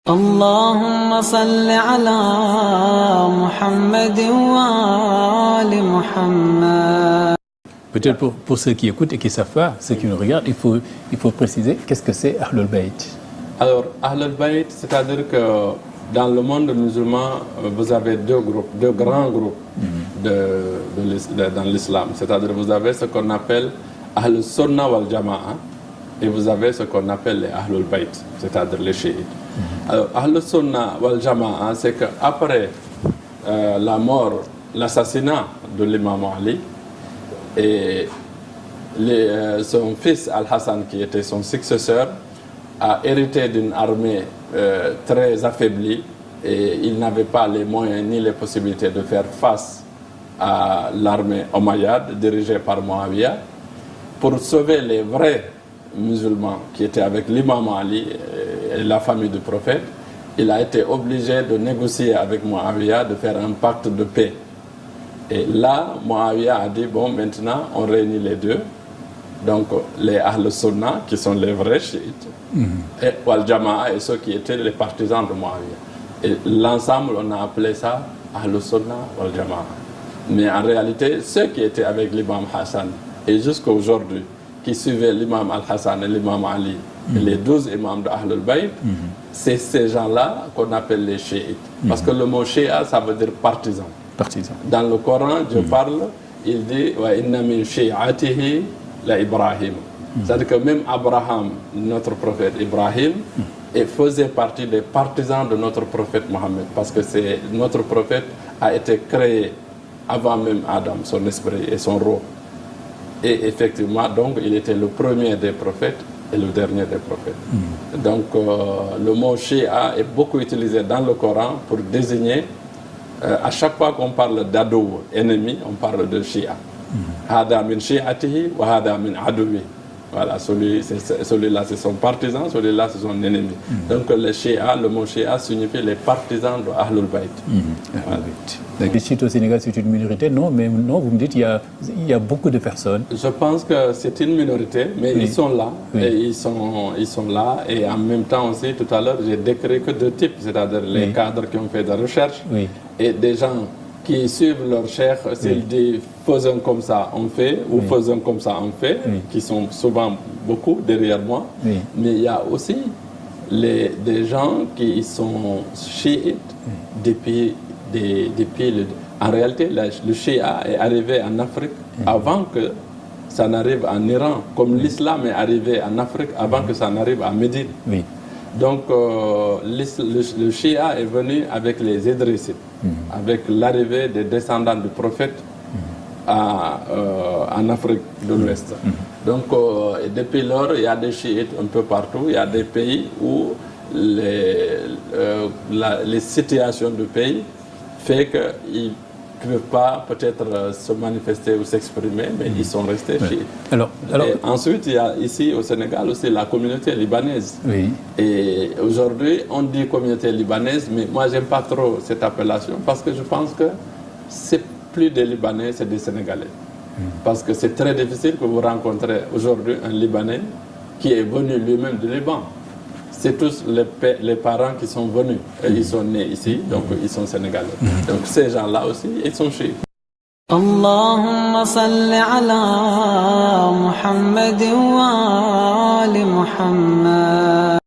اللهم صل على محمد وآل محمد. Peut-être pour ceux qui écoutent et qui ne savent pas, ceux qui nous regardent, il faut préciser qu'est-ce que c'est Ahlul Bayt. Alors, Ahlul Bayt, c'est-à-dire que dans le monde musulman, vous avez deux grands groupes dans l'islam. C'est-à-dire que vous avez ce qu'on appelle Ahlul Sunnah wal Jama'a et vous avez ce qu'on appelle les Ahlul Bayt, c'est-à-dire les chiites. Alors, Ahlul Sunnah wal Jama'a, c'est qu'après la mort, l'assassinat de l'imam Ali, et son fils Al-Hassan, qui était son successeur, a hérité d'une armée très affaiblie et il n'avait pas les moyens ni les possibilités de faire face à l'armée omeyyade dirigée par Muawiyah. Pour sauver les vrais musulmans qui étaient avec l'imam Ali et la famille du prophète, il a été obligé de négocier avec Muawiyah, de faire un pacte de paix. Et là, Muawiyah a dit, bon, maintenant, on réunit les deux. Donc, les Ahl Sunnah, qui sont les vrais chiites, et Wal Jama'a, et ceux qui étaient les partisans de Muawiyah. Et l'ensemble, on a appelé ça Ahl Sunnah Wal Jama'a. Mais en réalité, ceux qui étaient avec l'imam Hassan, et jusqu'à aujourd'hui, qui suivaient l'imam Al-Hassan et l'imam Ali, et les 12 imams de Ahlul Bayt, c'est ces gens-là qu'on appelle les chiites. Parce que le mot shia, ça veut dire partisan. Dans le Coran, Dieu parle, il dit wa inna min shi'atihi la Ibrahim. C'est-à-dire que même Abraham, notre prophète Ibrahim, faisait partie des partisans de notre prophète Mohammed, parce que notre prophète a été créé avant même Adam, son esprit et son roh. Et effectivement, donc, il était le premier des prophètes et le dernier des prophètes. Donc, le mot Shia est beaucoup utilisé dans le Coran pour désigner, à chaque fois qu'on parle d'adou, ennemi, on parle de Shia. Hada min shi'atihi wa hada min aduwi. Voilà, celui-là c'est son partisan, celui-là c'est son ennemi. Donc le Shia, le mot Shia signifie les partisans de Ahlul Bayt. Voilà. Les chiites au Sénégal c'est une minorité? Non, mais non, vous me dites il y a beaucoup de personnes. Je pense que c'est une minorité, mais ils sont là. Et ils sont là. Et en même temps aussi, tout à l'heure, j'ai décrit que deux types, c'est-à-dire les cadres qui ont fait des recherches et des gens qui suivent leur cheikh, s'ils disent faisons comme ça, on fait, ou faisons comme ça, on fait, qui sont souvent beaucoup derrière moi. Mais il y a aussi des gens qui sont chiites depuis en réalité, le shia est arrivé en Afrique avant que ça n'arrive en Iran, comme l'islam est arrivé en Afrique avant que ça n'arrive à Médine. Donc, le shia est venu avec les Idrissites, avec l'arrivée des descendants du prophète en Afrique de l'Ouest. Donc, depuis lors, il y a des chiites un peu partout. Il y a des pays où les situations du pays fait qu'ils ne peuvent pas peut-être se manifester ou s'exprimer, mais ils sont restés chiites. Et ensuite, il y a ici au Sénégal aussi la communauté libanaise. Et aujourd'hui, on dit communauté libanaise, mais moi, j'aime pas trop cette appellation parce que je pense que c'est plus des Libanais, c'est des Sénégalais. Parce que c'est très difficile que vous rencontrez aujourd'hui un Libanais qui est venu lui-même du Liban. C'est tous les parents qui sont venus. Et ils sont nés ici, donc ils sont sénégalais. Donc ces gens-là aussi, ils sont chiites. اللهم صل على محمد وآل محمد.